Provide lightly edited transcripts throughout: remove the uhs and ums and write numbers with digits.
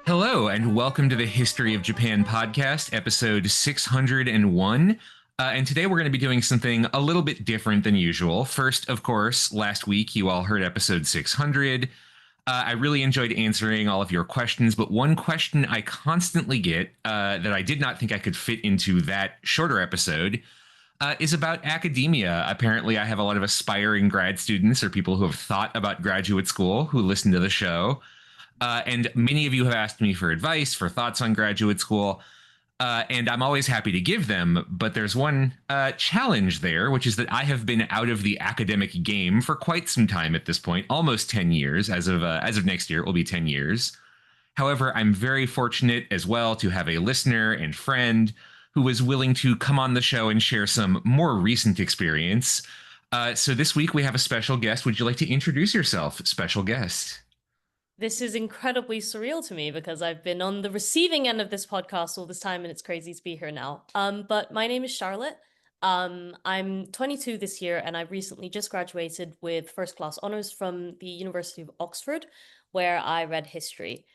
Hello, and welcome to the History of Japan podcast, episode 601. And today we're going to be doing something a little bit different than usual. First, of course, last week you all heard episode 600. I really enjoyed answering all of your questions, but one question I constantly get that I did not think I could fit into that shorter episode is about academia. Apparently, I have a lot of aspiring grad students or people who have thought about graduate school who listen to the show. And many of you have asked me for advice, for thoughts on graduate school. And I'm always happy to give them. But there's one challenge there, which is that I have been out of the academic game for quite some time at this point, almost 10 years. As of next year, it will be 10 years. However, I'm very fortunate as well to have a listener and friend who was willing to come on the show and share some more recent experience. So this week we have a special guest. Would you like to introduce yourself, special guest? This is incredibly surreal to me because I've been on the receiving end of this podcast all this time and it's crazy to be here now. But my name is Charlotte. I'm 22 this year and I recently just graduated with first class honors from the University of Oxford, where I read history.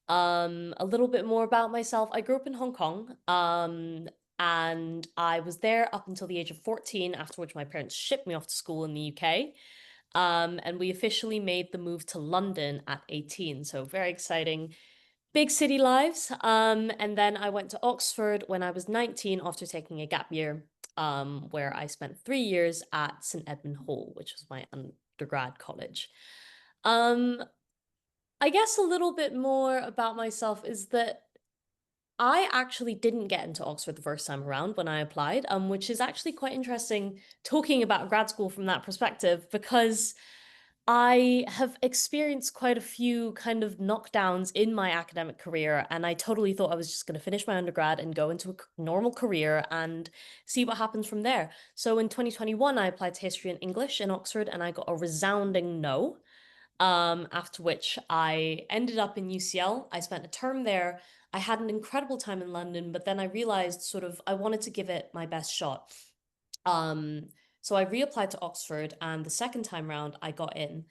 A little bit more about myself. I grew up in Hong Kong. And I was there up until the age of 14, after which my parents shipped me off to school in the UK. And we officially made the move to London at 18. So very exciting, big city lives. And then I went to Oxford when I was 19 after taking a gap year, where I spent 3 years at St. Edmund Hall, which was my undergrad college. Um, I guess a little bit more about myself is that I actually didn't get into Oxford the first time around when I applied, which is actually quite interesting talking about grad school from that perspective, because I have experienced quite a few kind of knockdowns in my academic career, and I totally thought I was just going to finish my undergrad and go into a normal career and see what happens from there. So in 2021, I applied to history and English in Oxford, and I got a resounding no. After which I ended up in UCL. I spent a term there. I had an incredible time in London, but then I realized sort of I wanted to give it my best shot. So I reapplied to Oxford, and the second time round I got in,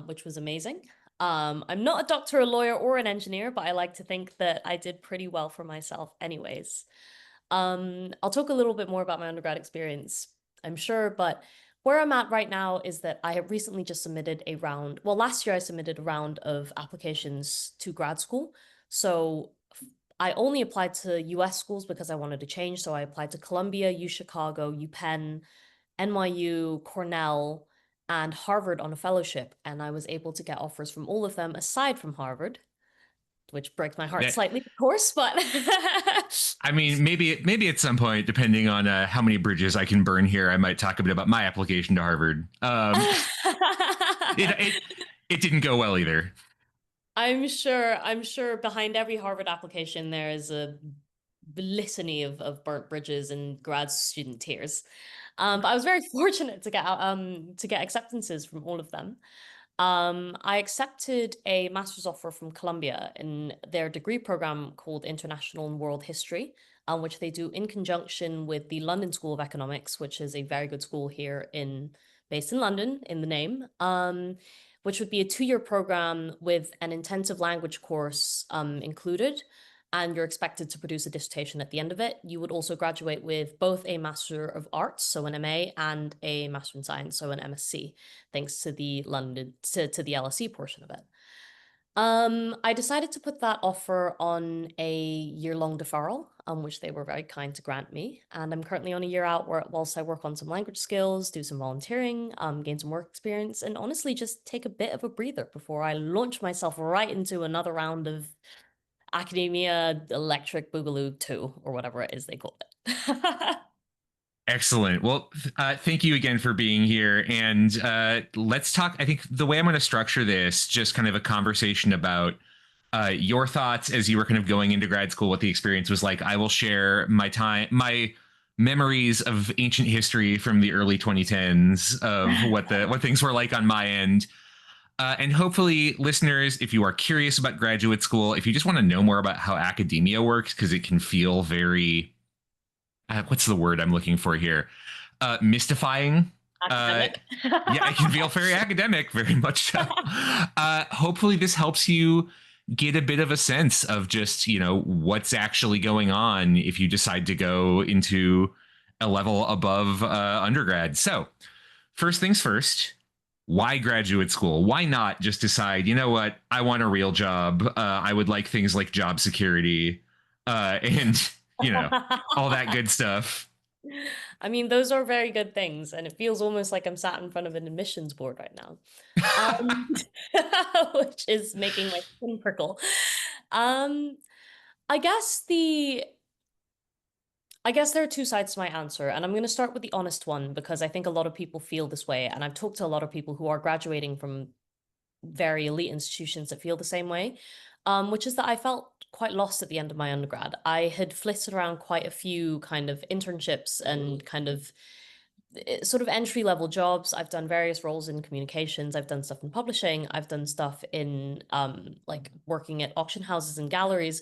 which was amazing. I'm not a doctor, a lawyer, or an engineer, but I like to think that I did pretty well for myself anyways. I'll talk a little bit more about my undergrad experience, I'm sure, but where I'm at right now is that I have recently just submitted a round. Well, last year I submitted a round of applications to grad school. So I only applied to US schools because I wanted to change. So I applied to Columbia, U Chicago, UPenn, NYU, Cornell, and Harvard on a fellowship. And I was able to get offers from all of them aside from Harvard, which breaks my heart That, slightly, of course, but I mean, maybe at some point, depending on how many bridges I can burn here, I might talk a bit about my application to Harvard. It, it it didn't go well either. I'm sure behind every Harvard application there is a litany of burnt bridges and grad student tears. But I was very fortunate to get acceptances from all of them. I accepted a master's offer from Columbia in their degree program called International and World History, which they do in conjunction with the London School of Economics, which is a very good school here based in London in the name. Which would be a 2-year program with an intensive language course included, and you're expected to produce a dissertation at the end of it. You would also graduate with both a Master of Arts, so an MA, and a Master in Science, so an MSc, thanks to the the LSE portion of it. I decided to put that offer on a year-long deferral, which they were very kind to grant me. And I'm currently on a year out whilst I work on some language skills, do some volunteering, gain some work experience, and honestly just take a bit of a breather before I launch myself right into another round of academia electric boogaloo 2, or whatever it is they call it. Excellent. Well, thank you again for being here. And let's talk. I think the way I'm going to structure this, just kind of a conversation about your thoughts as you were kind of going into grad school, what the experience was like. I will share my memories of ancient history from the early 2010s of what things were like on my end. And hopefully, listeners, if you are curious about graduate school, if you just want to know more about how academia works, because it can feel very what's the word I'm looking for here? Mystifying. Academic. Yeah, it can feel very academic, very much so. Hopefully, this helps you get a bit of a sense of just, what's actually going on if you decide to go into a level above undergrad. So, first things first, why graduate school? Why not just decide, you know what, I want a real job. I would like things like job security and, you know, all that good stuff. I mean, those are very good things, and it feels almost like I'm sat in front of an admissions board right now, um, which is making my skin prickle. Um, I guess the I guess there are two sides to my answer, and I'm going to start with the honest one because I think a lot of people feel this way, and I've talked to a lot of people who are graduating from very elite institutions that feel the same way, which is that I felt quite lost at the end of my undergrad. I had flitted around quite a few kind of internships and kind of sort of entry level jobs. I've done various roles in communications. I've done stuff in publishing. I've done stuff in like working at auction houses and galleries.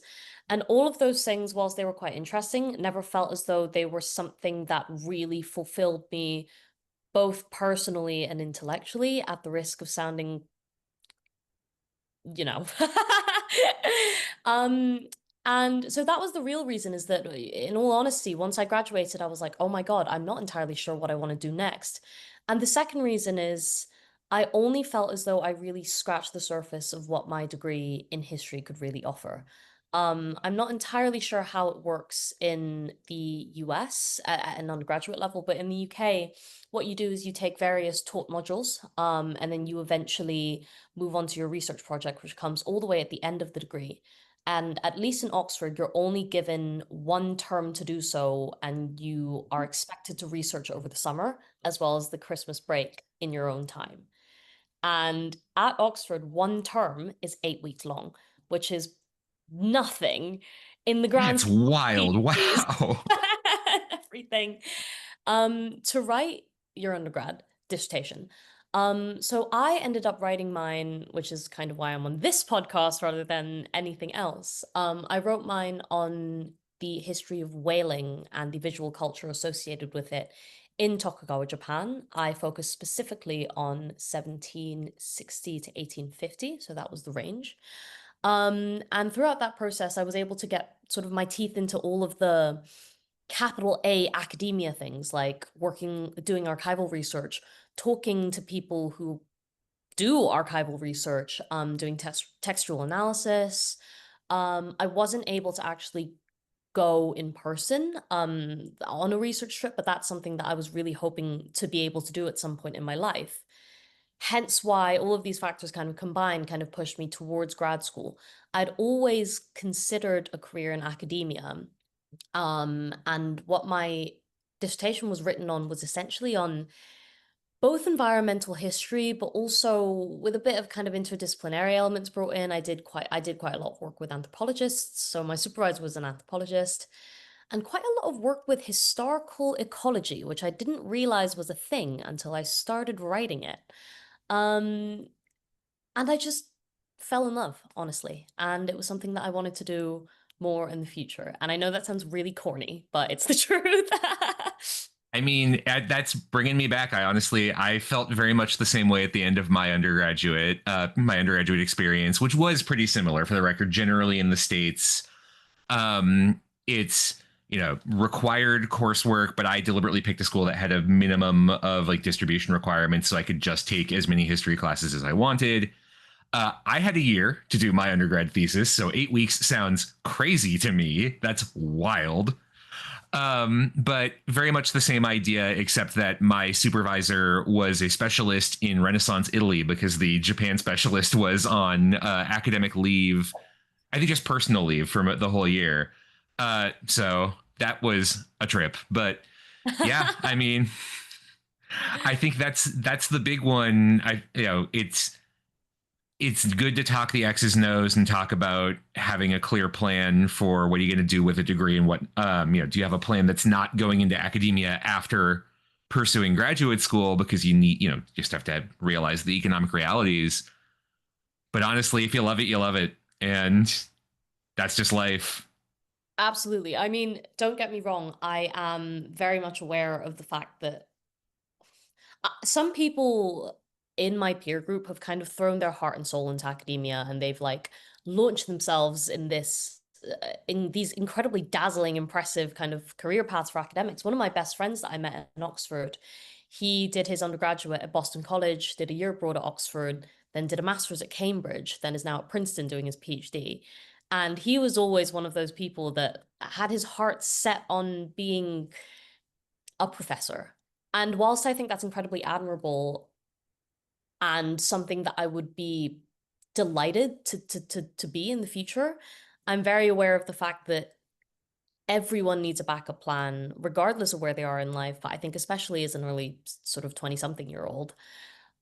And all of those things, whilst they were quite interesting, never felt as though they were something that really fulfilled me both personally and intellectually, at the risk of sounding, you know. um and so that was the real reason, is that in all honesty, once I graduated, I was like, oh my God, I'm not entirely sure what I want to do next. And the second reason is I only felt as though I really scratched the surface of what my degree in history could really offer. I'm not entirely sure how it works in the US at an undergraduate level, but in the UK, what you do is you take various taught modules, and then you eventually move on to your research project, which comes all the way at the end of the degree. And at least in Oxford, you're only given one term to do so, and you are expected to research over the summer as well as the Christmas break in your own time. And at Oxford, one term is 8 weeks long, which is nothing in the grand That's scheme of wild. PhDs. Wow. Everything. To write your undergrad dissertation. So I ended up writing mine, which is kind of why I'm on this podcast rather than anything else. I wrote mine on the history of whaling and the visual culture associated with it in Tokugawa, Japan. I focused specifically on 1760 to 1850, so that was the range. And throughout that process, I was able to get sort of my teeth into all of the capital A academia things, like doing archival research, talking to people who do archival research, doing textual analysis. I wasn't able to actually go in person on a research trip, but that's something that I was really hoping to be able to do at some point in my life. Hence why all of these factors kind of combined kind of pushed me towards grad school. I'd always considered a career in academia, and what my dissertation was written on was essentially on both environmental history, but also with a bit of kind of interdisciplinary elements brought in. I did quite a lot of work with anthropologists. So my supervisor was an anthropologist, and quite a lot of work with historical ecology, which I didn't realize was a thing until I started writing it. Um, and I just fell in love, honestly. And it was something that I wanted to do more in the future. And I know that sounds really corny, but it's the truth. I mean, that's bringing me back. I felt very much the same way at the end of my undergraduate experience, which was pretty similar for the record. Generally in the States, it's, required coursework, but I deliberately picked a school that had a minimum of like distribution requirements, so I could just take as many history classes as I wanted. I had a year to do my undergrad thesis, so 8 weeks sounds crazy to me. That's wild. But very much the same idea, except that my supervisor was a specialist in Renaissance Italy because the Japan specialist was on academic leave, I think just personal leave for the whole year. So that was a trip. But yeah, I mean, I think that's the big one. It's good to talk the X's and O's and talk about having a clear plan for what are you going to do with a degree, and what do you have a plan that's not going into academia after pursuing graduate school, because you need, just have to realize the economic realities. But honestly, if you love it, you love it, and that's just life. Absolutely. I mean, don't get me wrong. I am very much aware of the fact that some people in my peer group have kind of thrown their heart and soul into academia, and they've like launched themselves in these incredibly dazzling, impressive kind of career paths for academics. One of my best friends that I met in Oxford, he did his undergraduate at Boston College, did a year abroad at Oxford, then did a master's at Cambridge, then is now at Princeton doing his PhD. And he was always one of those people that had his heart set on being a professor. And whilst I think that's incredibly admirable and something that I would be delighted to be in the future, I'm very aware of the fact that everyone needs a backup plan, regardless of where they are in life. But I think especially as an early sort of 20-something-year-old.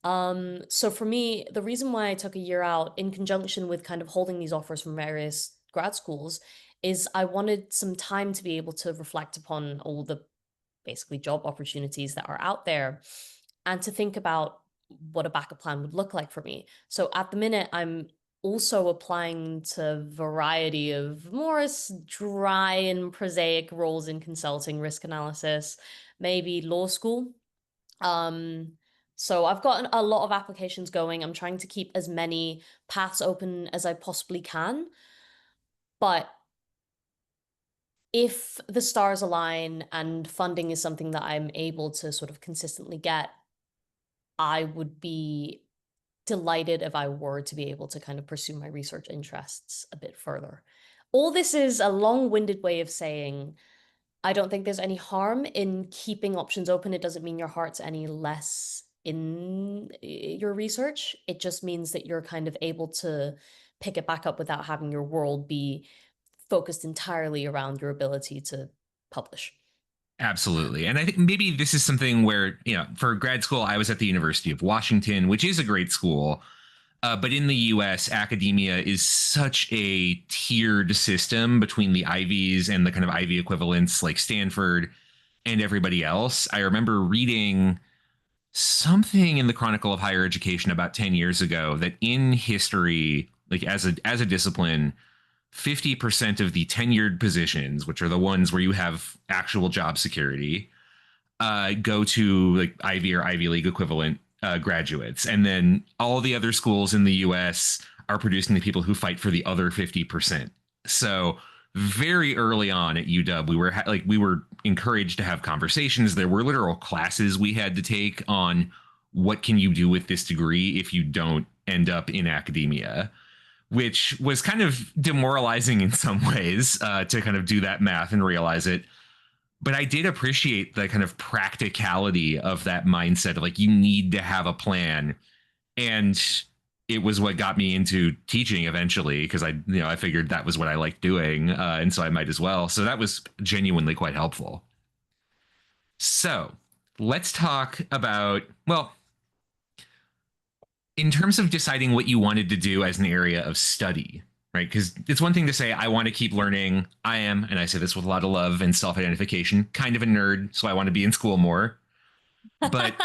So for me, the reason why I took a year out in conjunction with kind of holding these offers from various grad schools is I wanted some time to be able to reflect upon all the basically job opportunities that are out there and to think about what a backup plan would look like for me. So at the minute, I'm also applying to a variety of more dry and prosaic roles in consulting, risk analysis, maybe law school. Um, so I've got a lot of applications going. I'm trying to keep as many paths open as I possibly can. But if the stars align and funding is something that I'm able to sort of consistently get, I would be delighted if I were to be able to kind of pursue my research interests a bit further. All this is a long-winded way of saying I don't think there's any harm in keeping options open. It doesn't mean your heart's any less in your research. It just means that you're kind of able to pick it back up without having your world be focused entirely around your ability to publish. Absolutely. And I think maybe this is something where, for grad school, I was at the University of Washington, which is a great school. But in the US, academia is such a tiered system between the Ivies and the kind of Ivy equivalents like Stanford and everybody else. I remember reading something in the Chronicle of Higher Education about 10 years ago that in history, like as a discipline, 50% of the tenured positions, which are the ones where you have actual job security, go to like Ivy or Ivy League equivalent graduates. And then all the other schools in the US are producing the people who fight for the other 50%. So very early on at UW, we were encouraged to have conversations. There were literal classes we had to take on what can you do with this degree if you don't end up in academia, which was kind of demoralizing in some ways to kind of do that math and realize it. But I did appreciate the kind of practicality of that mindset of like, you need to have a plan. And it was what got me into teaching eventually, because I figured that was what I liked doing. And so I might as well. So that was genuinely quite helpful. So let's talk about, well, in terms of deciding what you wanted to do as an area of study, right? Because it's one thing to say, I want to keep learning. I am, and I say this with a lot of love and self identification, kind of a nerd. So I want to be in school more. But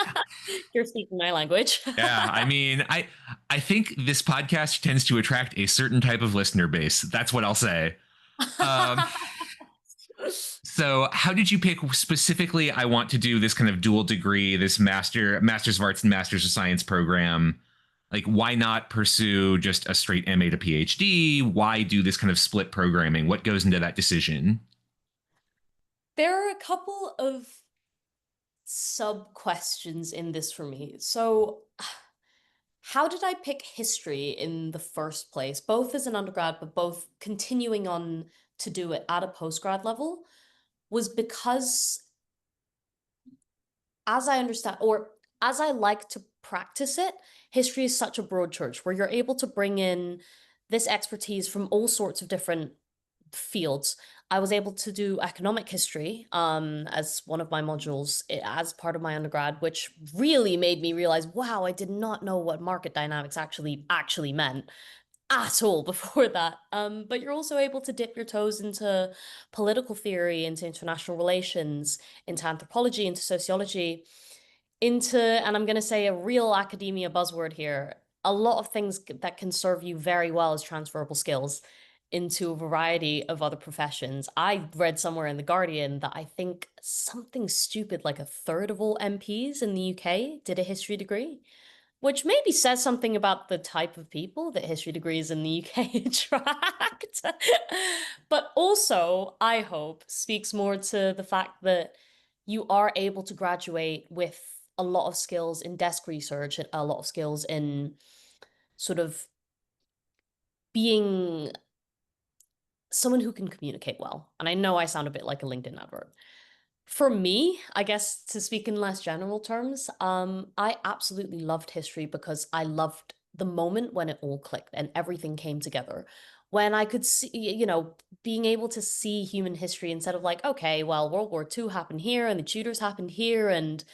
You're speaking my language. yeah, I mean, I think this podcast tends to attract a certain type of listener base. That's what I'll say. Um, so how did you pick specifically? I want to do this kind of dual degree, this master's of arts and master's of science program. Like, why not pursue just a straight MA to PhD? Why do this kind of split programming? What goes into that decision? There are a couple of sub questions in this for me. So, how did I pick history in the first place, both as an undergrad, but both continuing on to do it at a postgrad level? Was because, as I understand, or as I like to practice it, history is such a broad church where you're able to bring in this expertise from all sorts of different fields. I was able to do economic history as one of my modules as part of my undergrad, which really made me realize, wow, I did not know what market dynamics actually meant at all before that. But you're also able to dip your toes into political theory, into international relations, into anthropology, into sociology, into, and I'm going to say a real academia buzzword here, a lot of things that can serve you very well as transferable skills into a variety of other professions. I read somewhere in The Guardian that I think something stupid like a third of all MPs in the UK did a history degree. Which maybe says something about the type of people that history degrees in the UK attract. But also, I hope, speaks more to the fact that you are able to graduate with a lot of skills in desk research and a lot of skills in sort of being someone who can communicate well. And I know I sound a bit like a LinkedIn advert. For me, I guess to speak in less general terms, I absolutely loved history because I loved the moment when it all clicked and everything came together. When I could see, being able to see human history instead of like, okay, well, World War II happened here and the Tudors happened here and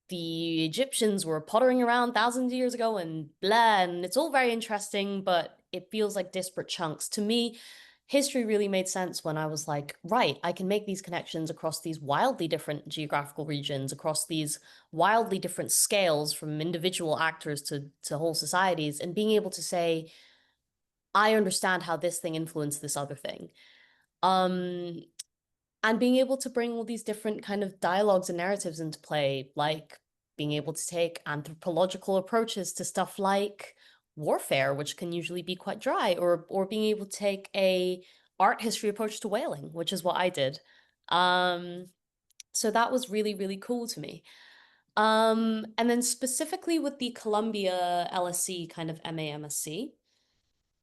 the Egyptians were pottering around thousands of years ago and blah, and it's all very interesting, but it feels like disparate chunks. To me, history really made sense when I was like, right, I can make these connections across these wildly different geographical regions, across these wildly different scales from individual actors to whole societies, and being able to say, I understand how this thing influenced this other thing. Um, and being able to bring all these different kind of dialogues and narratives into play, like being able to take anthropological approaches to stuff like warfare, which can usually be quite dry, or being able to take a art history approach to whaling, which is what I did. Um, so that was really, really cool to me. And then specifically with the Columbia LSC kind of MAMSC,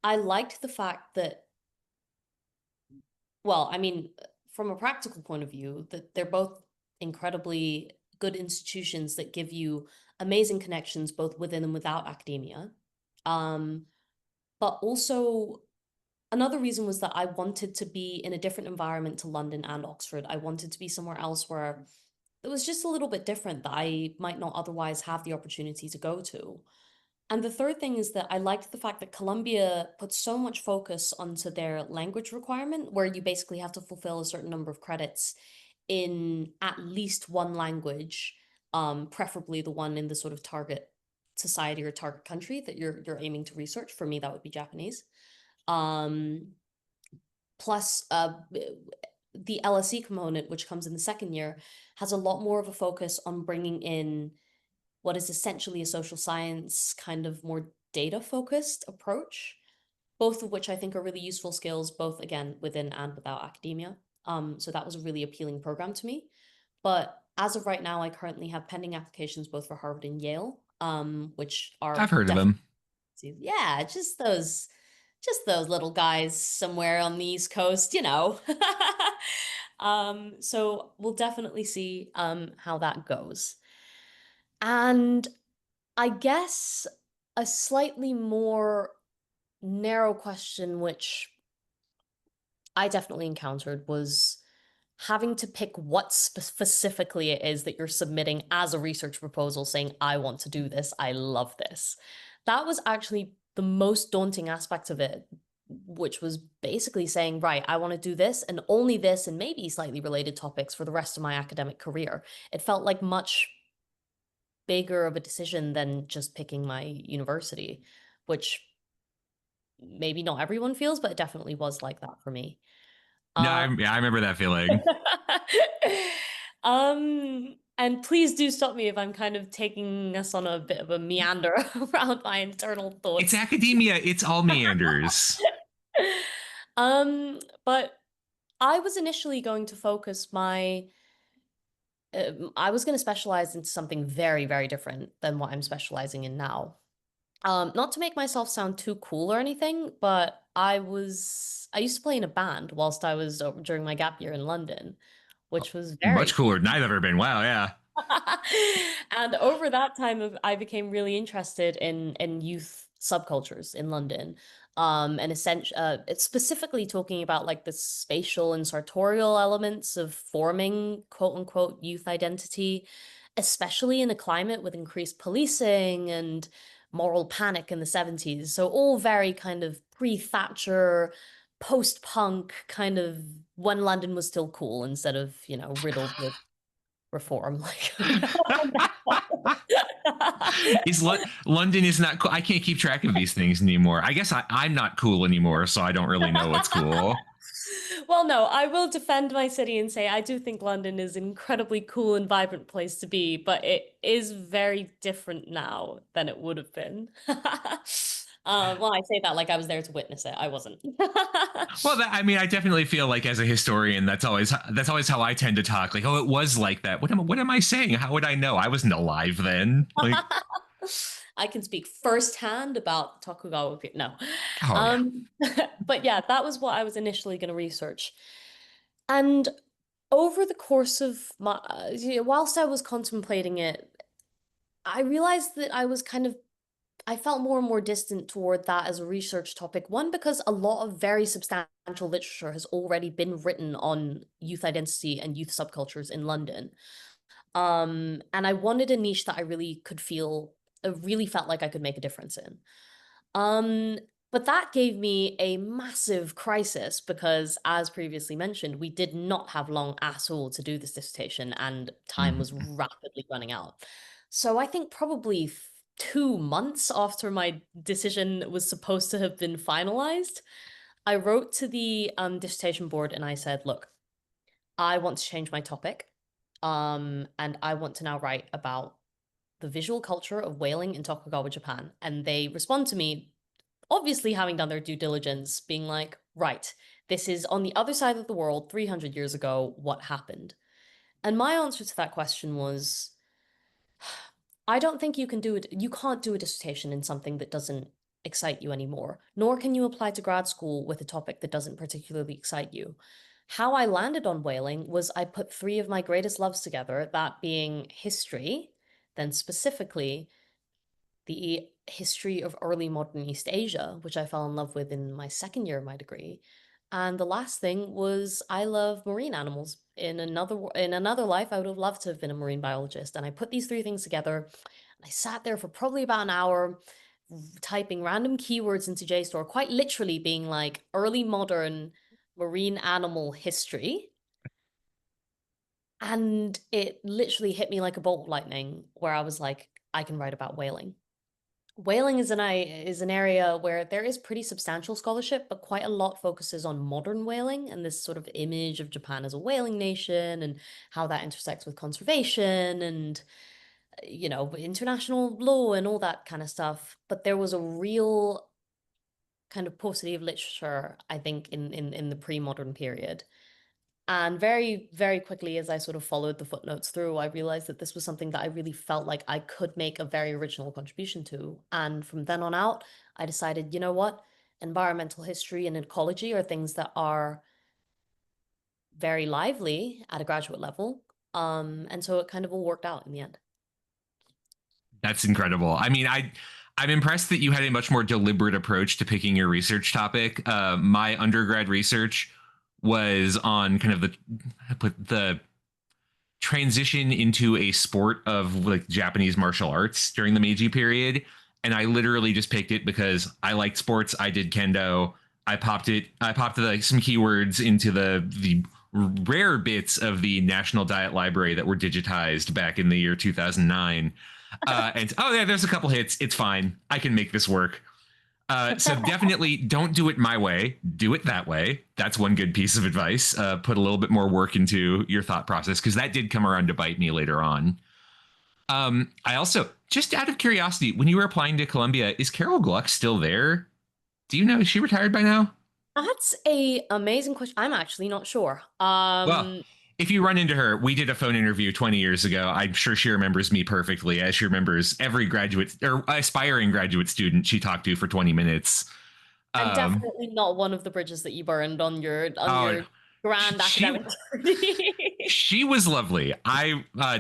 I liked the fact that, well, I mean, from a practical point of view, that they're both incredibly good institutions that give you amazing connections both within and without academia. But also another reason was that I wanted to be in a different environment to London and Oxford. I wanted to be somewhere else where it was just a little bit different that I might not otherwise have the opportunity to go to. And the third thing is that I liked the fact that Columbia put so much focus onto their language requirement, where you basically have to fulfill a certain number of credits in at least one language, preferably the one in the sort of target society or target country that you're aiming to research. For me, that would be Japanese. Um, plus, the LSE component, which comes in the second year, has a lot more of a focus on bringing in what is essentially a social science kind of more data focused approach, both of which I think are really useful skills, both again within and without academia. So that was a really appealing program to me. But as of right now, I currently have pending applications both for Harvard and Yale, which are I've heard of definitely, them. yeah, just those little guys somewhere on the East Coast. So we'll definitely see how that goes. And I guess a slightly more narrow question, which I definitely encountered, was having to pick what specifically it is that you're submitting as a research proposal saying, I want to do this, I love this. That was actually the most daunting aspect of it, which was basically saying, right, I want to do this and only this and maybe slightly related topics for the rest of my academic career. It felt like much bigger of a decision than just picking my university, which maybe not everyone feels, but it definitely was like that for me. No, Uh, yeah, I remember that feeling. and please do stop me if I'm kind of taking us on a bit of a meander around my internal It's thoughts. academia. It's all meanders. But I was initially going to focus I was going to specialize into something very, very different than what I'm specializing in now. Not to make myself sound too cool or anything, but I used to play in a band whilst I was during my gap year in London, which was very Much cooler than I've ever been. Wow, yeah. and over that time I became really interested in youth subcultures in London. And essentially it's specifically talking about like the spatial and sartorial elements of forming quote unquote youth identity, especially in a climate with increased policing and moral panic in the 70s. So all very kind of pre-Thatcher, post-punk kind of when London was still cool instead of, riddled with reform. Like, London is not cool. I can't keep track of these things anymore. I guess I'm not cool anymore, so I don't really know what's cool. Well, no, I will defend my city and say I do think London is an incredibly cool and vibrant place to be, but it is very different now than it would have been. Well, I say that like I was there to witness it. I wasn't. Well, I mean, I definitely feel like as a historian, that's always how I tend to talk. Like, oh, it was like that. What am I saying? How would I know? I wasn't alive then. Like, I can speak firsthand about Tokugawa. No. oh yeah. Um, but yeah, that was what I was initially going to research. And over the course of my, whilst I was contemplating it, I realized that I felt more and more distant toward that as a research topic. One, because a lot of very substantial literature has already been written on youth identity and youth subcultures in London. And I wanted a niche that I really felt like I could make a difference in. Um, but that gave me a massive crisis because, as previously mentioned, we did not have long at all to do this dissertation, and time was Mhm. rapidly running out. So I think probably 2 months after my decision was supposed to have been finalized, I wrote to the dissertation board and I said, "Look, I want to change my topic, and I want to now write about the visual culture of whaling in Tokugawa, Japan." And they respond to me, obviously having done their due diligence, being like, right, this is on the other side of the world 300 years ago. What happened? And my answer to that question was, I don't think you can do it. You can't do a dissertation in something that doesn't excite you anymore, nor can you apply to grad school with a topic that doesn't particularly excite you. How I landed on whaling was I put three of my greatest loves together, that being history, then specifically the history of early modern East Asia, which I fell in love with in my second year of my degree. And the last thing was I love marine animals. In another life, I would have loved to have been a marine biologist. And I put these three things together. And I sat there for probably about an hour typing random keywords into JSTOR, quite literally being like early modern marine animal history. And it literally hit me like a bolt of lightning, where I was like, I can write about whaling. Whaling is an area where there is pretty substantial scholarship, but quite a lot focuses on modern whaling and this sort of image of Japan as a whaling nation and how that intersects with conservation and international law and all that kind of stuff. But there was a real kind of paucity of literature, I think, in the pre-modern period. And very, very quickly, as I sort of followed the footnotes through, I realized that this was something that I really felt like I could make a very original contribution to. And from then on out, I decided, you know what? Environmental history and ecology are things that are very lively at a graduate level. And so it kind of all worked out in the end. That's incredible. I mean, I'm impressed that you had a much more deliberate approach to picking your research topic. My undergrad research was on kind of the transition into a sport of like Japanese martial arts during the Meiji period. And I literally just picked it because I liked sports. I did kendo. I popped like some keywords into the rare bits of the National Diet Library that were digitized back in the year 2009. And oh yeah, there's a couple hits. It's fine. I can make this work. So definitely don't do it my way. Do it that way. That's one good piece of advice. Put a little bit more work into your thought process because that did come around to bite me later on. I also, just out of curiosity, when you were applying to Columbia, is Carol Gluck still there? Do you know? Is she retired by now? That's a amazing question. I'm actually not sure. Well, if you run into her, we did a phone interview 20 years ago. I'm sure she remembers me perfectly, as she remembers every graduate or aspiring graduate student she talked to for 20 minutes. I'm Um, definitely not one of the bridges that you burned on your oh, grand she academic journey. she was lovely.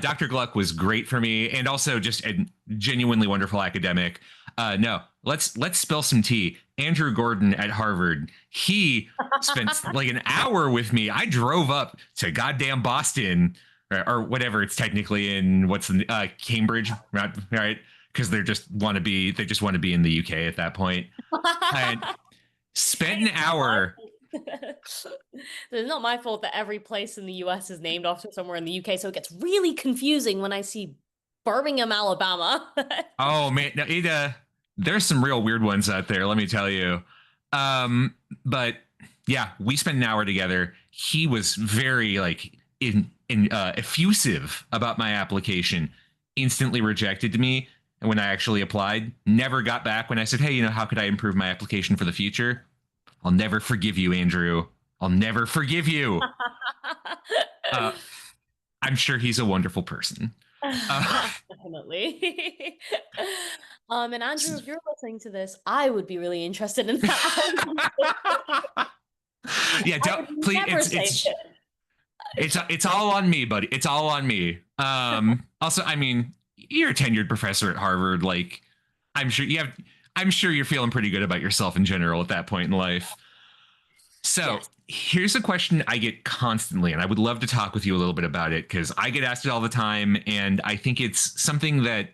Dr. Gluck was great for me, and also just a genuinely wonderful academic. No, let's spill some tea. Andrew Gordon at Harvard, he spent like an hour with me. I drove up to goddamn Boston or whatever it's technically in. What's the Cambridge, right? Because they just want to be in the UK at that point. And spent an It's not my hour. fault. It's not my fault that every place in the US is named after somewhere in the UK, so it gets really confusing when I see Birmingham, Alabama. Oh man, no, there's some real weird ones out there. Let me tell you. But Yeah, we spent an hour together. He was very like in effusive about my application. Instantly rejected me, and when I actually applied, never got back. When I said, "Hey, how could I improve my application for the future?" I'll never forgive you, Andrew. I'll never forgive you. Uh, I'm sure he's a wonderful person. Uh, Definitely. And Andrew, if you're listening to this, I would be really interested in that. yeah, I don't would please. never say it. It's all on me, buddy. It's all on me. Also, I mean, you're a tenured professor at Harvard. Like, I'm sure you have. I'm sure you're feeling pretty good about yourself in general at that point in life. So Yes. here's a question I get constantly, and I would love to talk with you a little bit about it because I get asked it all the time, and I think it's something that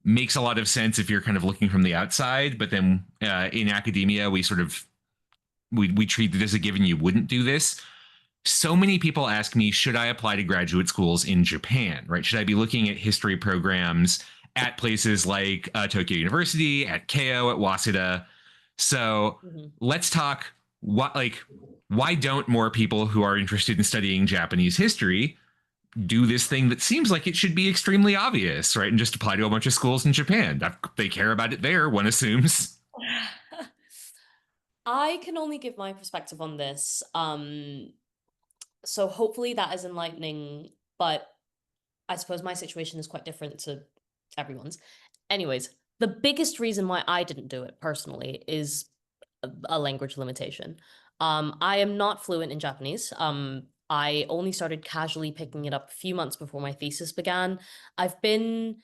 makes a lot of sense if you're kind of looking from the outside. But then in academia, we treat it as a given you wouldn't do this. So many people ask me, should I apply to graduate schools in Japan, right? Should I be looking at history programs at places like Tokyo University, at Keio, at Waseda? So Mhm. let's talk why don't more people who are interested in studying Japanese history do this thing that seems like it should be extremely obvious, right? And just apply to a bunch of schools in Japan. They care about it there, one assumes. I can only give my perspective on this. So hopefully that is enlightening, but I suppose my situation is quite different to everyone's. Anyways, the biggest reason why I didn't do it personally is a language limitation. I am not fluent in Japanese. I only started casually picking it up a few months before my thesis began. I've been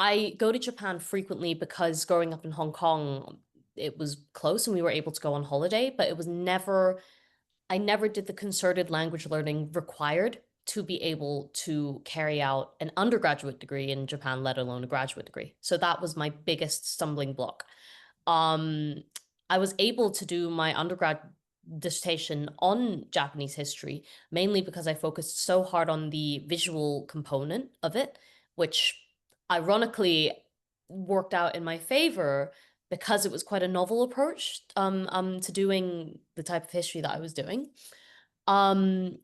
I go to Japan frequently because growing up in Hong Kong, it was close and we were able to go on holiday, but it was never I never did the concerted language learning required to be able to carry out an undergraduate degree in Japan, let alone a graduate degree. So that was my biggest stumbling block. Um, I was able to do my undergrad dissertation on Japanese history, mainly because I focused so hard on the visual component of it, which ironically worked out in my favor because it was quite a novel approach to doing the type of history that I was doing. Um,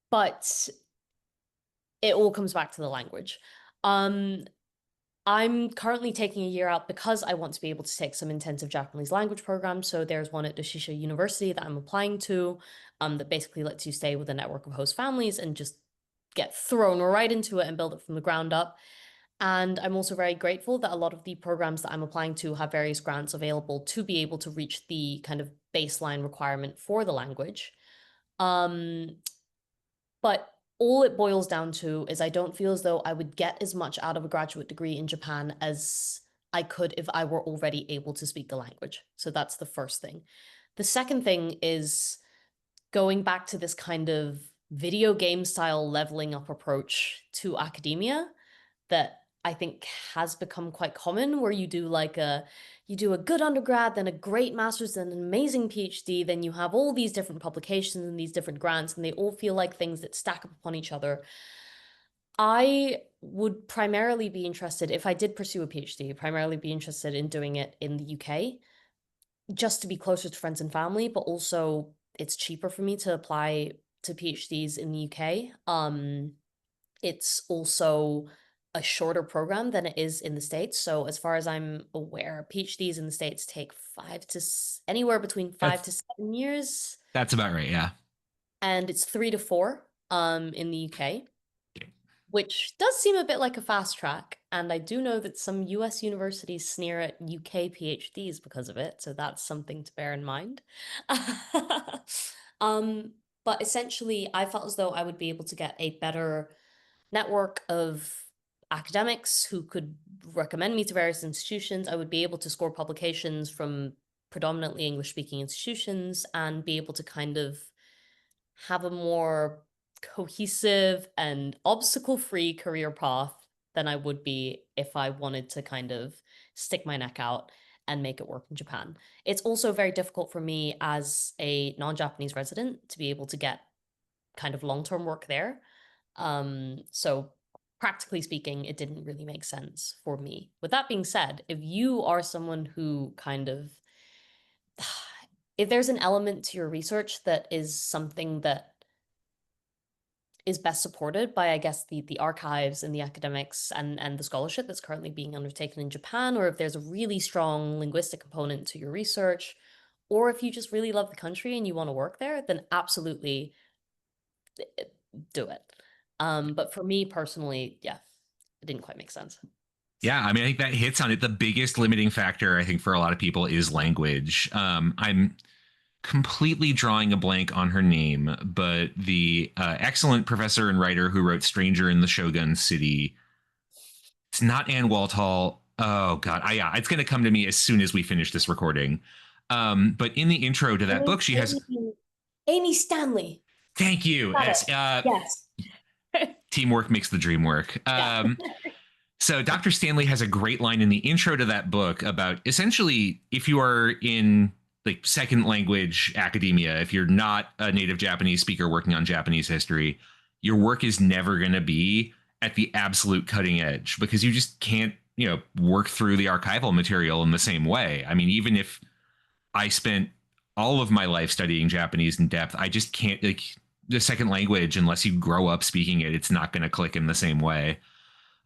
but it all comes back to the language. Um, I'm currently taking a year out because I want to be able to take some intensive Japanese language programs. So there's one at Doshisha University that I'm applying to, that basically lets you stay with a network of host families and just get thrown right into it and build it from the ground up. And I'm also very grateful that a lot of the programs that I'm applying to have various grants available to be able to reach the kind of baseline requirement for the language. Um, but all it boils down to is I don't feel as though I would get as much out of a graduate degree in Japan as I could if I were already able to speak the language. So that's the first thing. The second thing is going back to this kind of video game style leveling up approach to academia that I think has become quite common, where you do a good undergrad, then a great master's, then an amazing PhD, then you have all these different publications and these different grants, and they all feel like things that stack up upon each other. I would primarily be interested, if I did pursue a PhD, primarily be interested in doing it in the UK, just to be closer to friends and family, but also it's cheaper for me to apply to PhDs in the UK. It's also a shorter program than it is in the States. So as far as I'm aware, PhDs in the States take anywhere between five That's to 7 years, that's about right. Yeah. and it's 3 to 4 in the UK, which does seem a bit like a fast track. And I do know that some US universities sneer at UK PhDs because of it, so that's something to bear in mind. um, but essentially, I felt as though I would be able to get a better network of academics who could recommend me to various institutions. I would be able to score publications from predominantly English speaking institutions and be able to kind of have a more cohesive and obstacle free career path than I would be if I wanted to kind of stick my neck out and make it work in Japan. It's also very difficult for me as a non Japanese resident to be able to get kind of long term work there. So practically speaking, it didn't really make sense for me. With that being said, if you are someone who kind of if there's an element to your research that is something that is best supported by, I guess, the archives and the academics and the scholarship that's currently being undertaken in Japan, or if there's a really strong linguistic component to your research, or if you just really love the country and you want to work there, then absolutely do it. But for me personally, yeah, it didn't quite make sense. Yeah, I mean, I think that hits on it. The biggest limiting factor, I think, for a lot of people is language. I'm completely drawing a blank on her name, but the excellent professor and writer who wrote Stranger in the Shogun City. It's not Anne Walthall. Oh God, yeah, it's going to come to me as soon as we finish this recording. But in the intro to that Amy, book, she has. Amy Stanley. Thank you. Got it. Yes, Yes. teamwork makes the dream work. Yeah. So Dr. Stanley has a great line in the intro to that book about essentially if you are in like second language academia, if you're not a native Japanese speaker working on Japanese history, your work is never going to be at the absolute cutting edge because you just can't, work through the archival material in the same way. I mean, even if I spent all of my life studying Japanese in depth, I just can't like the second language unless you grow up speaking it, it's not going to click in the same way.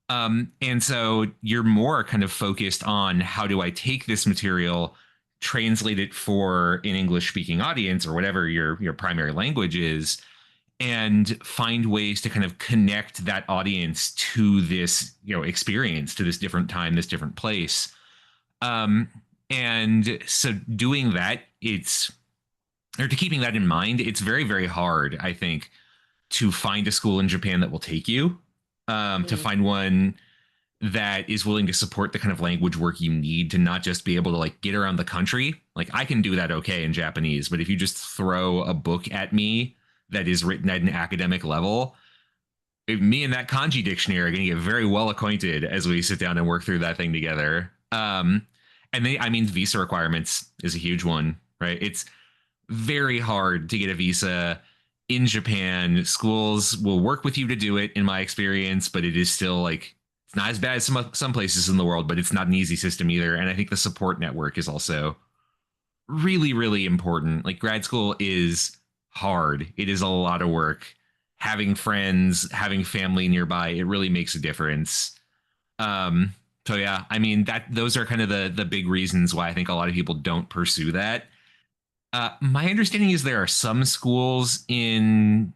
And so you're more kind of focused on how do I take this material, translate it for an English speaking audience or whatever your primary language is, and find ways to kind of connect that audience to this, experience, to this different time, this different place. Um, and so doing that, or to keeping that in mind, it's very, very hard, I think, to find a school in Japan that will take you, to Mm. find one that is willing to support the kind of language work you need to not just be able to like get around the country. Like I can do that okay in Japanese, but if you just throw a book at me that is written at an academic level, me and that kanji dictionary are going to get very well acquainted as we sit down and work through that thing together. I mean, visa requirements is a huge one, right? It's very hard to get a visa in Japan. Schools will work with you to do it, in my experience, but it is still like it's not as bad as some places in the world, but it's not an easy system either. And I think the support network is also really, really important. Like grad school is hard. It is a lot of work. Having friends, having family nearby, it really makes a difference. Um, so yeah, I mean that those are kind of the big reasons why I think a lot of people don't pursue that. My understanding is there are some schools in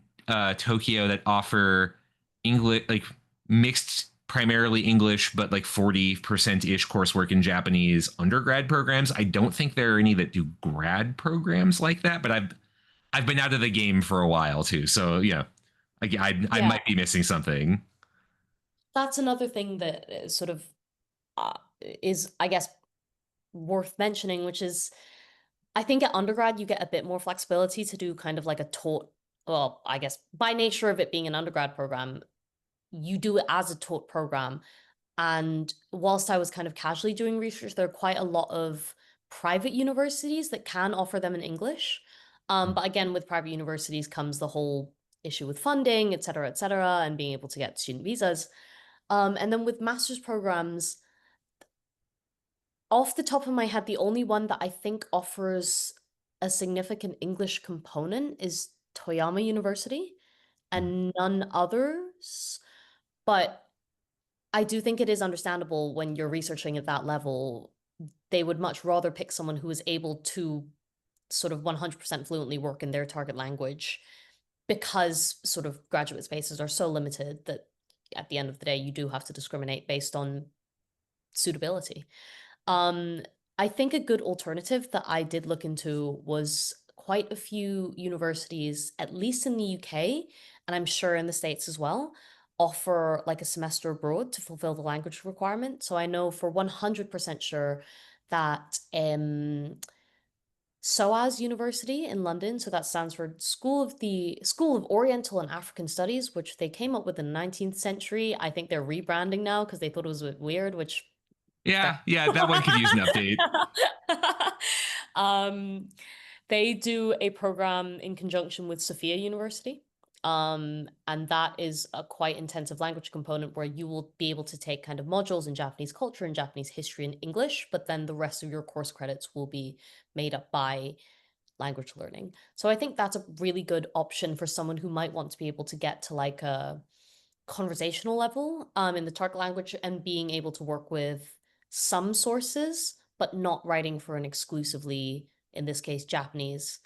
Tokyo that offer English, like mixed primarily English, but like 40% ish coursework in Japanese undergrad programs. I don't think there are any that do grad programs like that, but I've been out of the game for a while too. So yeah, I Yeah. might be missing something. That's another thing that sort of uh, is, I guess, worth mentioning, which is I think at undergrad you get a bit more flexibility to do kind of like a taught, well, I guess by nature of it being an undergrad program, you do it as a taught program. And whilst I was kind of casually doing research, there are quite a lot of private universities that can offer them in English. But again, with private universities comes the whole issue with funding, et cetera, and being able to get student visas. And then with master's programs, off the top of my head, the only one that I think offers a significant English component is Toyama University and none others. But I do think it is understandable when you're researching at that level, they would much rather pick someone who is able to sort of 100% fluently work in their target language because sort of graduate spaces are so limited that at the end of the day, you do have to discriminate based on suitability. Um, I think a good alternative that I did look into was quite a few universities, at least in the UK, and I'm sure in the States as well, offer like a semester abroad to fulfill the language requirement. So I know for 100% sure that SOAS University in London, so that stands for School of Oriental and African Studies, which they came up with in the 19th century. I think they're rebranding now because they thought it was a bit weird, which fair. Yeah, that one could use an update. um, they do a program in conjunction with Sophia University. And that is a quite intensive language component where you will be able to take kind of modules in Japanese culture and Japanese history and English, but then the rest of your course credits will be made up by language learning. So I think that's a really good option for someone who might want to be able to get to like a conversational level in the target language and being able to work with some sources, but not writing for an exclusively, in this case, Japanese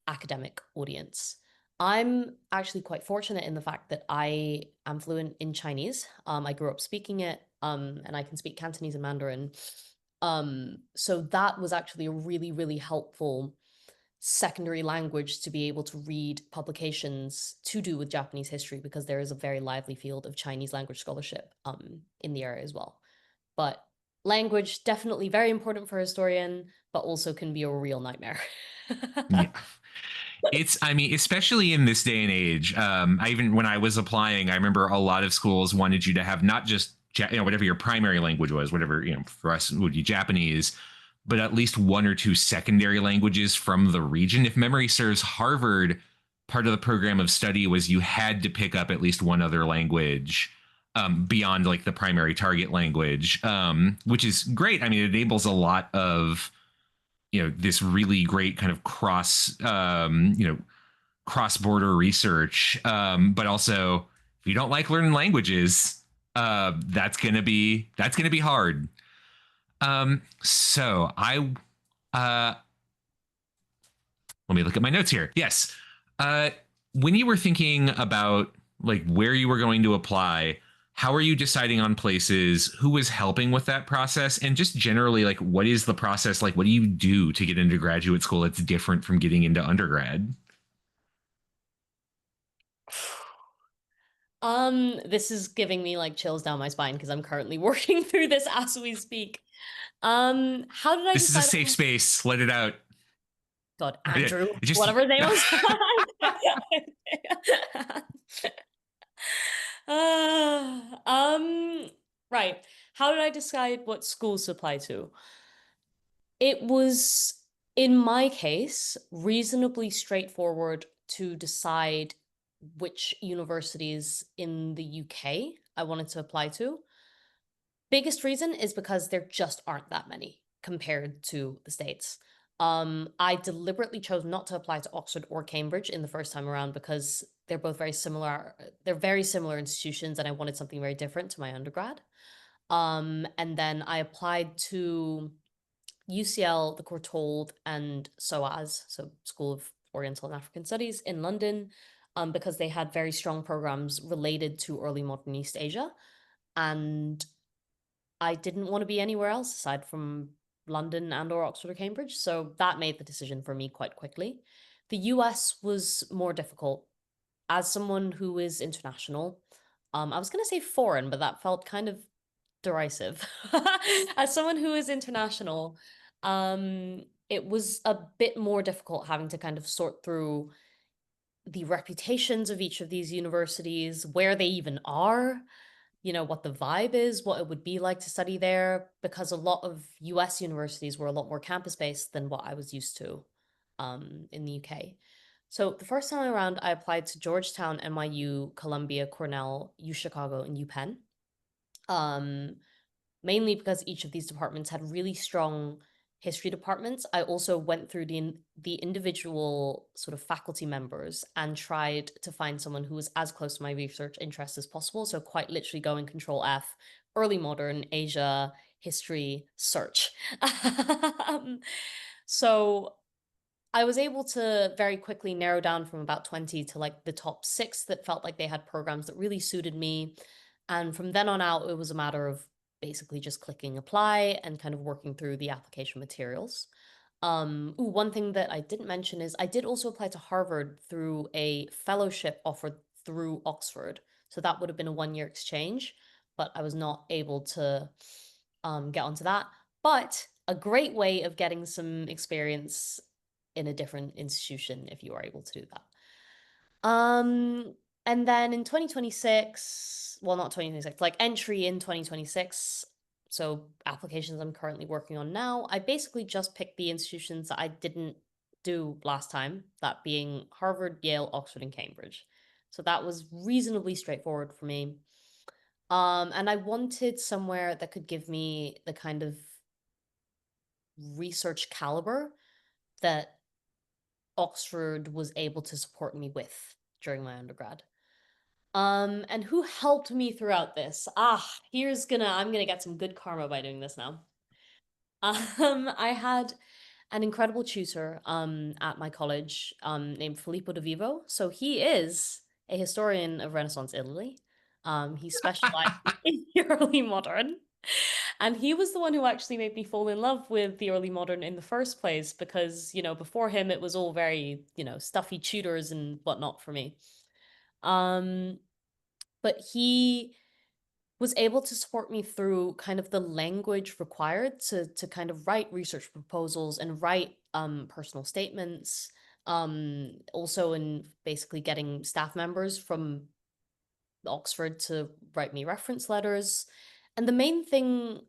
academic audience. I'm actually quite fortunate in the fact that I am fluent in Chinese. I grew up speaking it, and I can speak Cantonese and Mandarin. So that was actually a really, really helpful secondary language to be able to read publications to do with Japanese history because there is a very lively field of Chinese language scholarship in the area as well. But language definitely very important for a historian, but also can be a real nightmare. Yeah. I mean, especially in this day and age, I even when I was applying, I remember a lot of schools wanted you to have not just, whatever your primary language was, whatever, for us would be Japanese, but at least one or two secondary languages from the region. If memory serves, Harvard, part of the program of study was you had to pick up at least one other language beyond like the primary target language, which is great. I mean, it enables a lot of this really great kind of cross border research, but also if you don't like learning languages, that's gonna be hard. So I uh, let me look at my notes here. Yes, uh, when you were thinking about like where you were going to apply, how are you deciding on places? Who was helping with that process? And just generally, like, what is the process like? What do you do to get into graduate school that's different from getting into undergrad? This is giving me like chills down my spine because I'm currently working through this as we speak. How did I This is a decide safe on space. Let it out. God, It Andrew, just whatever his name was? Right. How did I decide what schools to apply to? It was, in my case, reasonably straightforward to decide which universities in the UK I wanted to apply to. Biggest reason is because there just aren't that many compared to the States. I deliberately chose not to apply to Oxford or Cambridge in the first time around because they're both very similar. They're very similar institutions, and I wanted something very different to my undergrad. And then I applied to UCL, the Courtauld, and SOAS, so School of Oriental and African Studies in London, because they had very strong programs related to early modern East Asia. And I didn't want to be anywhere else aside from London and or Oxford or Cambridge. So that made the decision for me quite quickly. The US was more difficult. As someone who is international, I was going to say foreign, but that felt kind of derisive. As someone who is international, it was a bit more difficult having to kind of sort through the reputations of each of these universities, where they even are, what the vibe is, what it would be like to study there, because a lot of US universities were a lot more campus based than what I was used to in the UK. So the first time around, I applied to Georgetown, NYU, Columbia, Cornell, U Chicago, and UPenn. Um, Mainly because each of these departments had really strong history departments. I also went through the individual sort of faculty members and tried to find someone who was as close to my research interests as possible. So quite literally going Control F, early modern Asia history search. So I was able to very quickly narrow down from about 20 to like the top six that felt like they had programs that really suited me. And from then on out, it was a matter of basically just clicking apply and kind of working through the application materials. One thing that I didn't mention is I did also apply to Harvard through a fellowship offered through Oxford. So that would have been a 1 year exchange, but I was not able to get onto that. But a great way of getting some experience in a different institution if you are able to do that. And then in 2026, well, not 2026, like entry in 2026, so applications I'm currently working on now, I basically just picked the institutions that I didn't do last time, that being Harvard, Yale, Oxford, and Cambridge. So that was reasonably straightforward for me. And I wanted somewhere that could give me the kind of research caliber that Oxford was able to support me with during my undergrad. And who helped me throughout this? I'm gonna get some good karma by doing this now. I had an incredible tutor at my college named Filippo de Vivo. So he is a historian of Renaissance Italy. He specialized in the early modern. And he was the one who actually made me fall in love with the early modern in the first place because, before him it was all very, stuffy tutors and whatnot for me. Um, but he was able to support me through kind of the language required to kind of write research proposals and write personal statements. Also in basically getting staff members from Oxford to write me reference letters. And the main thing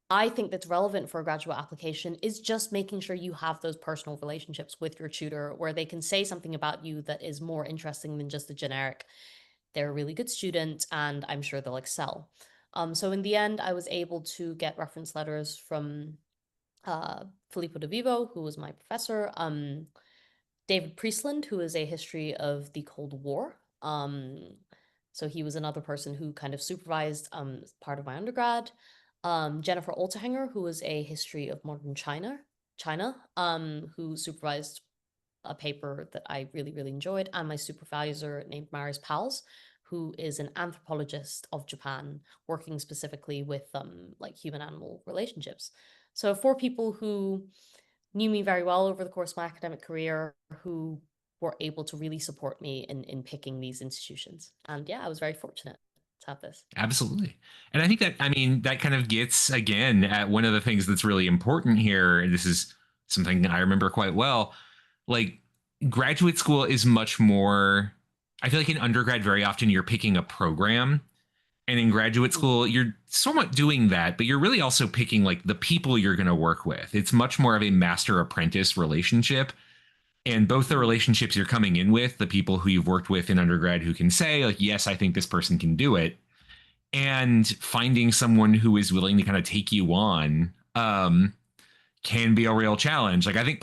I think that's relevant for a graduate application is just making sure you have those personal relationships with your tutor where they can say something about you that is more interesting than just a generic, they're a really good student and I'm sure they'll excel. So in the end, I was able to get reference letters from Filippo de Vivo, who was my professor, David Priestland, who is a history of the Cold War. So he was another person who kind of supervised part of my undergrad. Jennifer Oltehanger, who was a history of modern China, who supervised a paper that I really, really enjoyed, and my supervisor named Maris Pals, who is an anthropologist of Japan, working specifically with like human animal relationships. So four people who knew me very well over the course of my academic career, who were able to really support me in picking these institutions. And yeah, I was very fortunate to have this. Absolutely. And I think that, I mean, that kind of gets again at one of the things that's really important here. And this is something I remember quite well. Like, graduate school is much more, I feel like in undergrad, very often you're picking a program. And in graduate Mm. school, you're somewhat doing that, but you're really also picking like the people you're going to work with. It's much more of a master apprentice relationship. And both the Mm. relationships you're coming in with, the people who you've worked with in undergrad who can say, like, yes, I think this person can do it, and finding someone who is willing to kind of take you on can be a real challenge. Like, I think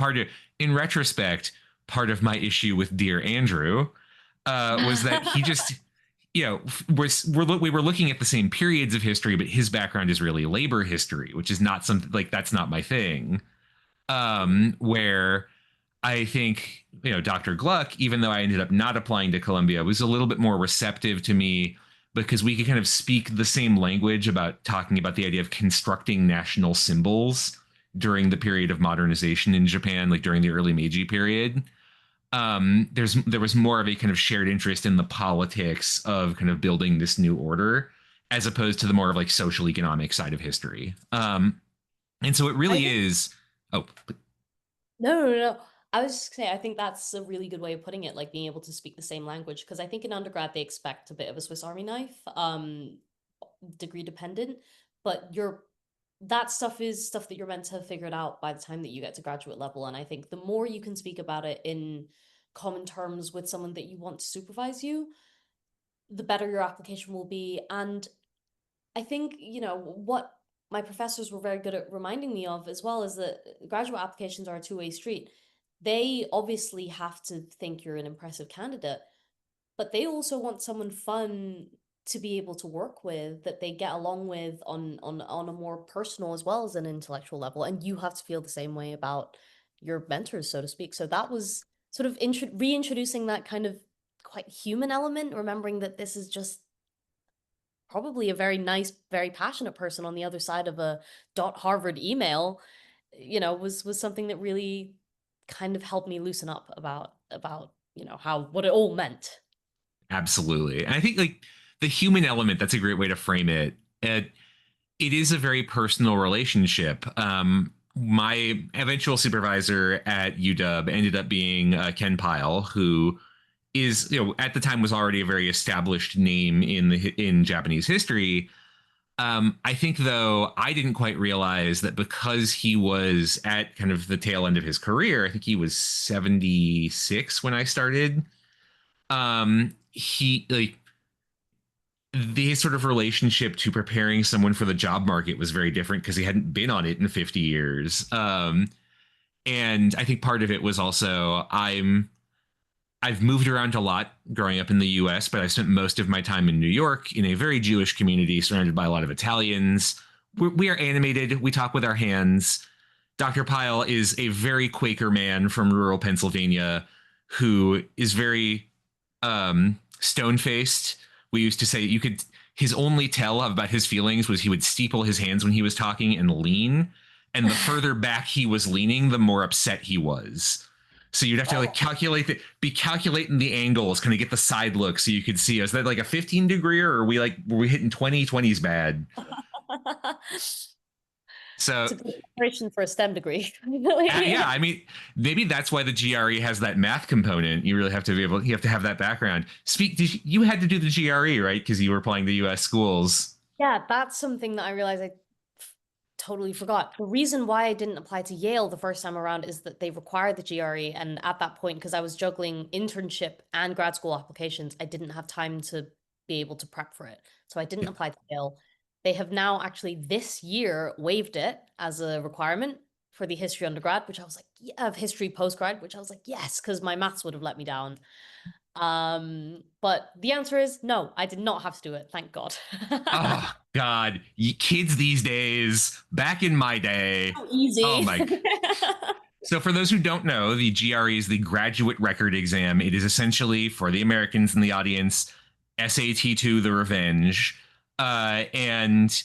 in retrospect, part of my issue with Dear Andrew was that he just, we were looking at the same periods of history, but his background is really labor history, which is not something like that's not my thing. Mm. Where I think, Dr. Gluck, even though I ended up not applying to Columbia, was a little bit more receptive to me because we could kind of speak the same language about talking about the idea of constructing national symbols during the period of modernization in Japan, like during the early Meiji period. There was more of a kind of shared interest in the politics of kind of building this new order, as opposed to the more of like social economic side of history. And so it I really think is. Oh, no, no, no. I was just saying, I think that's a really good way of putting it, like being able to speak the same language. Because I think in undergrad they expect a bit of a Swiss Army knife, degree dependent. But that stuff is stuff that you're meant to have figured out by the time that you get to graduate level. And I think the more you can speak about it in common terms with someone that you want to supervise you, the better your application will be. And I think, what my professors were very good at reminding me of as well is that graduate applications are a two-way street. They obviously have to think you're an impressive candidate, but they also want someone fun to be able to work with that they get along with on a more personal as well as an intellectual level. And you have to feel the same way about your mentors, so to speak. So that was sort of reintroducing that kind of quite human element, remembering that this is just probably a very nice, very passionate person on the other side of a .Harvard email, was something that really kind of helped me loosen up about how what it all meant. absolutely. And I think like the human element, that's a great way to frame it. It is a very personal relationship. My eventual supervisor at UW ended up being Ken Pyle, who is, at the time was already a very established name in Japanese history. I think though I didn't quite realize that because he was at kind of the tail end of his career. I think he was 76 when I started. He like the sort of relationship to preparing someone for the job market was very different because he hadn't been on it in 50 years. And I think part of it was also I've moved around a lot growing up in the US, but I spent most of my time in New York in a very Jewish community surrounded by a lot of Italians. We are animated, we talk with our hands. Dr. Pyle is a very Quaker man from rural Pennsylvania who is very stone faced. We used to say you could, his only tell about his feelings was he would steeple his hands when he was talking and lean. And the further back he was leaning, the more upset he was. So you'd have to like Oh. be calculating the angles, kind of get the side look so you could see. Is that like a 15 degree or are we like, were we hitting 20? 20's bad. It's So a good preparation for a STEM degree. yeah, I mean, maybe that's why the GRE has that math component. You really have to be able, you have to have that background. You had to do the GRE, right? Because you were applying to US schools. Yeah, that's something that I realized I totally forgot. The reason why I didn't apply to Yale the first time around is that they required the GRE. And at that point, because I was juggling internship and grad school applications, I didn't have time to be able to prep for it. So I didn't Yeah. apply to Yale. They have now actually this year waived it as a requirement for the history undergrad, which I was like, yeah, of history postgrad, which I was like, yes, because my maths would have let me down. But the answer is no, I did not have to do it, thank God. Oh God, kids these days, back in my day. So Oh easy. my. So for those who don't know, the GRE is the graduate record exam. It is essentially for the Americans in the audience, SAT2 the revenge. And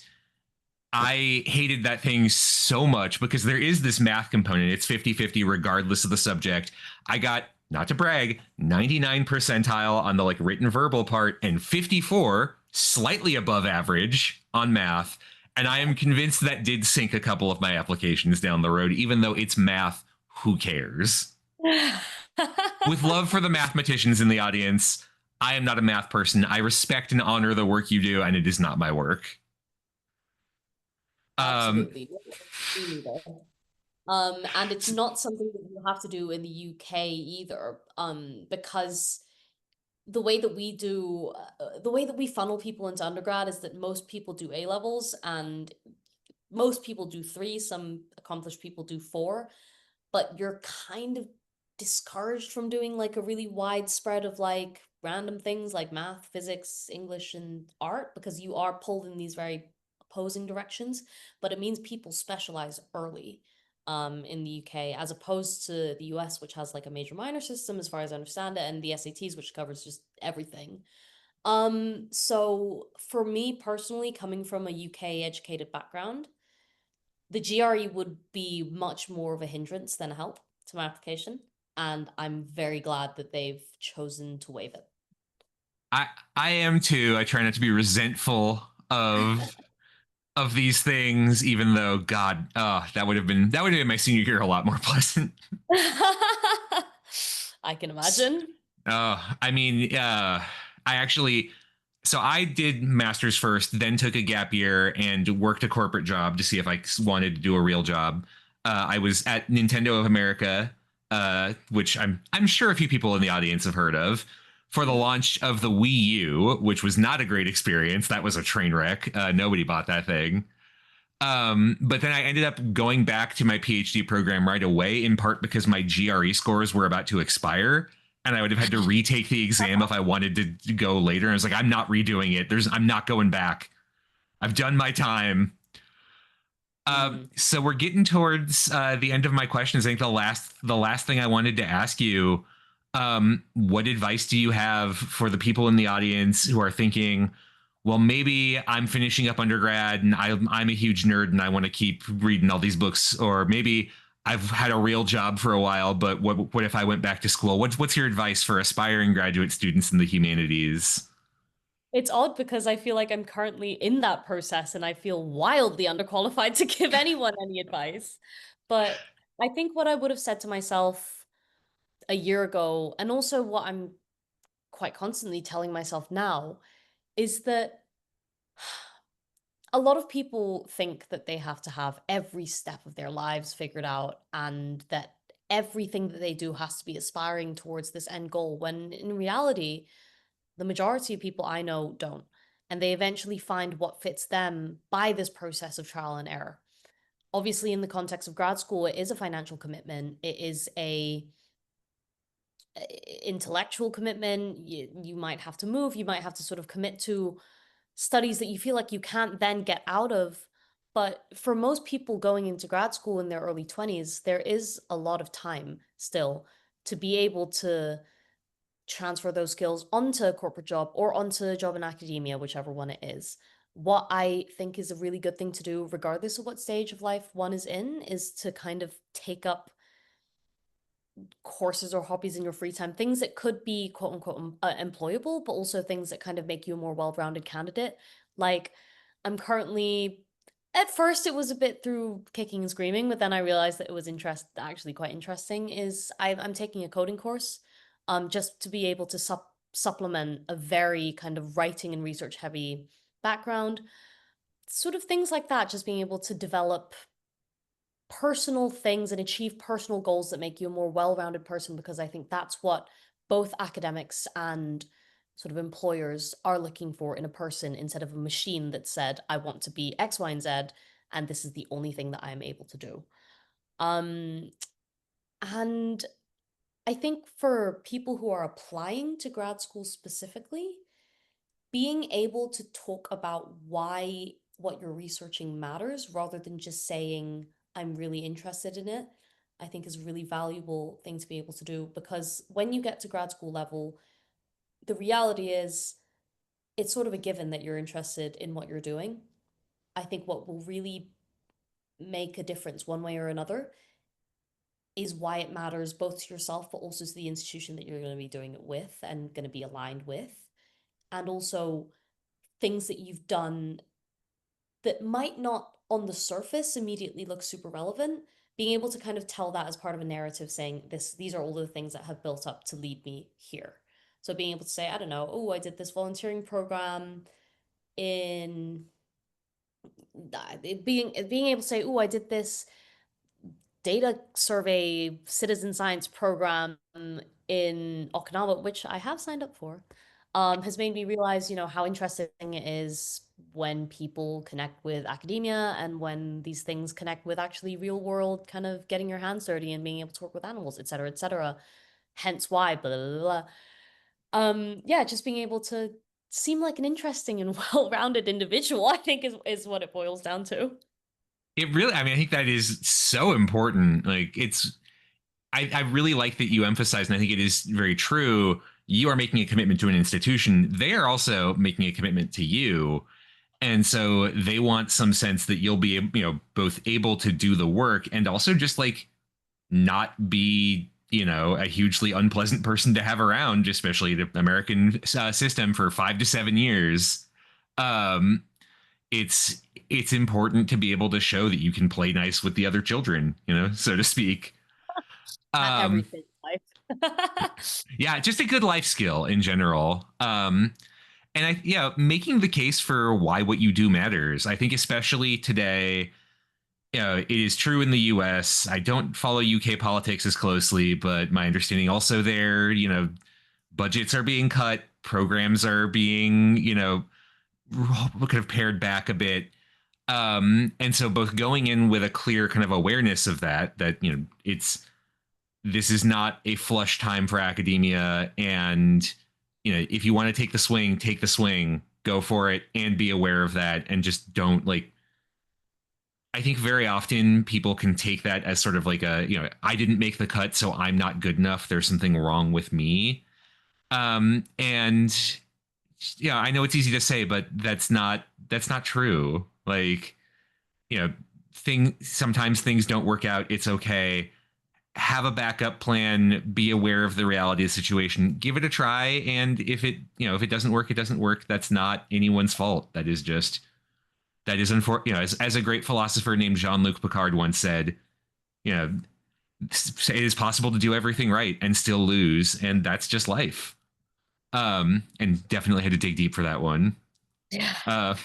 I hated that thing so much because there is this math component. It's 50-50 regardless of the subject. I got, not to brag, 99 percentile on the like written verbal part and 54, slightly above average on math. And I am convinced that did sink a couple of my applications down the road, even though it's math. Who cares? With love for the mathematicians in the audience, I am not a math person. I respect and honor the work you do, and it is not my work. Um, Absolutely. Me neither. And it's not something that you have to do in the UK either, because the way that we funnel people into undergrad is that most people do A levels and most people do three, some accomplished people do four, but you're kind of discouraged from doing like a really wide spread of like random things like math, physics, English, and art because you are pulled in these very opposing directions. But it means people specialize early in the UK as opposed to the US, which has like a major minor system as far as I understand it, and the SATs, which covers just everything. So for me personally, coming from a UK educated background, the GRE would be much more of a hindrance than a help to my application. And I'm very glad that they've chosen to waive it. I I am too. I try not to be resentful of these things, even though God, that would have been my senior year a lot more pleasant. I can imagine. I mean, I actually, so I did masters first, then took a gap year and worked a corporate job to see if I wanted to do a real job. I was at Nintendo of America, which I'm sure a few people in the audience have heard of, for the launch of the Wii U, which was not a great experience. That was a train wreck. Nobody bought that thing. But then I ended up going back to my PhD program right away, in part because my GRE scores were about to expire. And I would have had to retake the exam if I wanted to go later. And I was like, I'm not redoing it. I'm not going back. I've done my time. Mm. So we're getting towards the end of my questions. I think the last thing I wanted to ask you, what advice do you have for the people in the audience who are thinking, well, maybe I'm finishing up undergrad and I'm a huge nerd and I want to keep reading all these books, or maybe I've had a real job for a while, but what if I went back to school? What's your advice for aspiring graduate students in the humanities? It's odd because I feel like I'm currently in that process and I feel wildly underqualified to give anyone any advice. But I think what I would have said to myself a year ago, and also what I'm quite constantly telling myself now, is that a lot of people think that they have to have every step of their lives figured out and that everything that they do has to be aspiring towards this end goal, when in reality, the majority of people I know don't. And they eventually find what fits them by this process of trial and error. obviously in the context of grad school, it is a financial commitment. It is a intellectual commitment. You might have to move, you might have to sort of commit to studies that you feel like you can't then get out of. But for most people going into grad school in their early 20s, there is a lot of time still to be able to transfer those skills onto a corporate job or onto a job in academia, whichever one it is. What I think is a really good thing to do, regardless of what stage of life one is in, is to kind of take up courses or hobbies in your free time, things that could be quote unquote employable, but also things that kind of make you a more well-rounded candidate. Like, I'm currently, at first it was a bit through kicking and screaming, but then I realized that it was actually quite interesting, is I'm taking a coding course, just to be able to supplement a very kind of writing and research heavy background. Sort of things like that, just being able to develop personal things and achieve personal goals that make you a more well-rounded person, because I think that's what both academics and sort of employers are looking for in a person, instead of a machine that said, I want to be X, Y, and Z, and this is the only thing that I am able to do. And I think for people who are applying to grad school specifically, being able to talk about why what you're researching matters rather than just saying, I'm really interested in it, I think is a really valuable thing to be able to do. Because when you get to grad school level, the reality is it's sort of a given that you're interested in what you're doing. I think what will really make a difference one way or another is why it matters both to yourself, but also to the institution that you're going to be doing it with and going to be aligned with. And also things that you've done that might not on the surface immediately look super relevant, being able to kind of tell that as part of a narrative, saying these are all the things that have built up to lead me here. So being able to say, I don't know, oh, I did this volunteering program in being able to say, oh, I did this data survey citizen science program in Okinawa, which I have signed up for, has made me realize, how interesting it is when people connect with academia and when these things connect with actually real world kind of getting your hands dirty and being able to work with animals, et cetera, et cetera. Hence why, blah, blah, blah. Yeah, just being able to seem like an interesting and well-rounded individual, I think is what it boils down to. It really, I mean, I think that is so important. Like, I really like that you emphasize, and I think it is very true. You are making a commitment to an institution. They are also making a commitment to you. And so they want some sense that you'll be, both able to do the work and also just like not be, a hugely unpleasant person to have around, especially the American system for 5 to 7 years. Um, it's important to be able to show that you can play nice with the other children, so to speak. At Um, everything in life. yeah, just a good life skill in general. And making the case for why what you do matters. I think especially today, it is true in the US. I don't follow UK politics as closely, but my understanding also there, budgets are being cut, programs are being, kind of pared back a bit. And so both going in with a clear kind of awareness of that, this is not a flush time for academia. And, if you want to take the swing, go for it and be aware of that. And just don't I think very often people can take that as sort of like I didn't make the cut, so I'm not good enough. There's something wrong with me. And yeah, I know it's easy to say, but that's not true. Like, sometimes things don't work out. It's okay. Have a backup plan, be aware of the reality of the situation, give it a try. And if it doesn't work, it doesn't work. That's not anyone's fault. That is unfortunate. As a great philosopher named Jean-Luc Picard once said, you know, it is possible to do everything right and still lose. And that's just life. And definitely had to dig deep for that one. Yeah. Uh,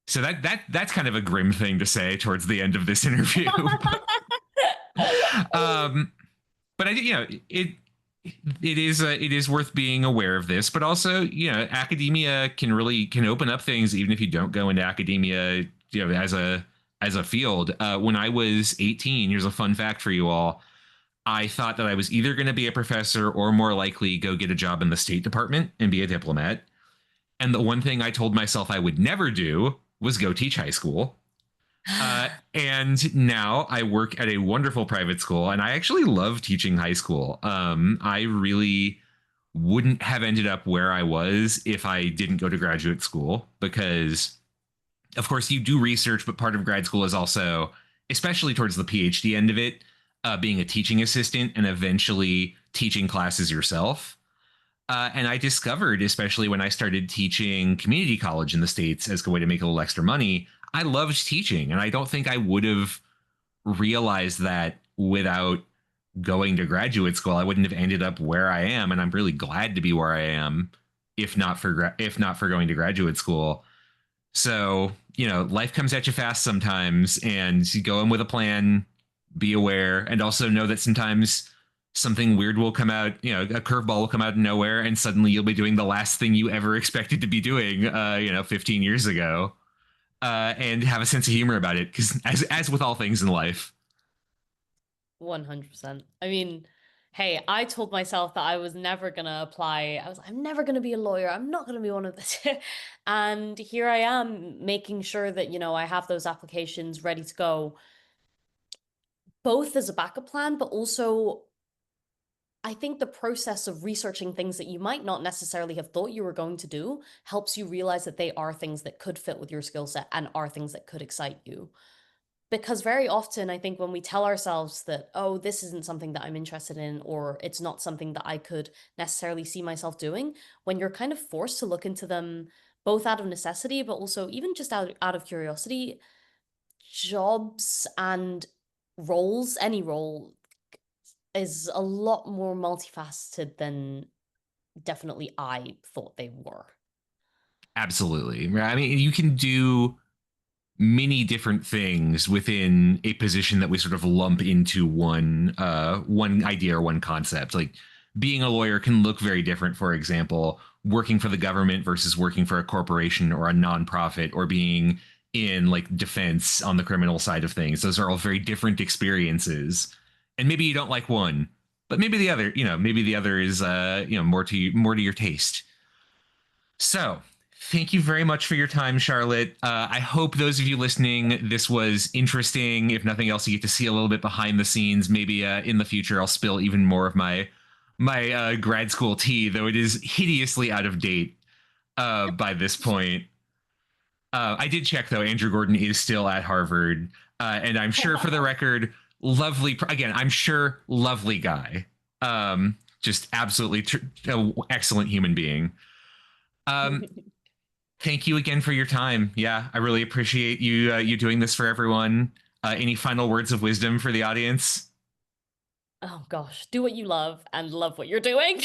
so that's kind of a grim thing to say towards the end of this interview. um, but I, it is worth being aware of this, but also, academia can open up things even if you don't go into academia, as a as a field. When I was 18, here's a fun fact for you all. I thought that I was either going to be a professor or more likely go get a job in the State Department and be a diplomat. And the one thing I told myself I would never do was go teach high school. And now I work at a wonderful private school, and I actually love teaching high school. I really wouldn't have ended up where I was if I didn't go to graduate school because, of course, you do research, but part of grad school is also, especially towards the PhD end of it, being a teaching assistant and eventually teaching classes yourself. And I discovered, especially when I started teaching community college in the States as a way to make a little extra money, I loved teaching. And I don't think I would have realized that without going to graduate school. I wouldn't have ended up where I am. And I'm really glad to be where I am, if not for going to graduate school. So, life comes at you fast sometimes, and you go in with a plan, be aware, and also know that sometimes something weird will come out, a curveball will come out of nowhere, and suddenly you'll be doing the last thing you ever expected to be doing, 15 years ago, and have a sense of humor about it. Because as with all things in life, 100%. I mean, hey, I told myself that I was never gonna apply. I'm never gonna be a lawyer. I'm not gonna be one of this. And here I am making sure that, I have those applications ready to go, both as a backup plan, but also I think the process of researching things that you might not necessarily have thought you were going to do helps you realize that they are things that could fit with your skill set and are things that could excite you. Because very often, I think when we tell ourselves that, oh, this isn't something that I'm interested in, or it's not something that I could necessarily see myself doing, when you're kind of forced to look into them both out of necessity, but also even just out of curiosity, jobs and roles, any role, is a lot more multifaceted than definitely I thought they were. absolutely. I mean, you can do many different things within a position that we sort of lump into one idea or one concept. Like being a lawyer can look very different. For example, working for the government versus working for a corporation or a nonprofit, or being in like defense on the criminal side of things. Those are all very different experiences. And maybe you don't like one, but maybe the other, maybe the other is more to your taste. So, thank you very much for your time, Charlotte. I hope those of you listening, this was interesting. If nothing else, you get to see a little bit behind the scenes. Maybe in the future, I'll spill even more of my grad school tea, though it is hideously out of date by this point. I did check though. Andrew Gordon is still at Harvard, and I'm sure, for the record, lovely. Again, I'm sure lovely guy. Just absolutely excellent human being. Um, Thank you again for your time. Yeah, I really appreciate you doing this for everyone. Any final words of wisdom for the audience? Oh gosh, do what you love and love what you're doing.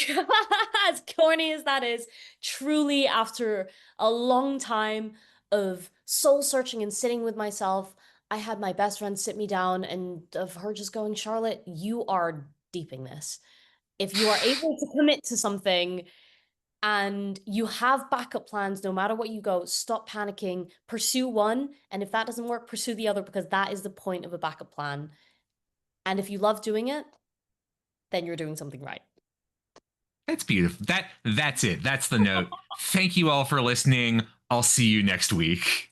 As corny as that is, truly, after a long time of soul searching and sitting with myself, I had my best friend sit me down and of her just going, Charlotte, you are deeping this. If you are able to commit to something and you have backup plans, no matter what you go, stop panicking, pursue one. And if that doesn't work, pursue the other, because that is the point of a backup plan. And if you love doing it, then you're doing something right. That's beautiful. That's it. That's the note. Thank you all for listening. I'll see you next week.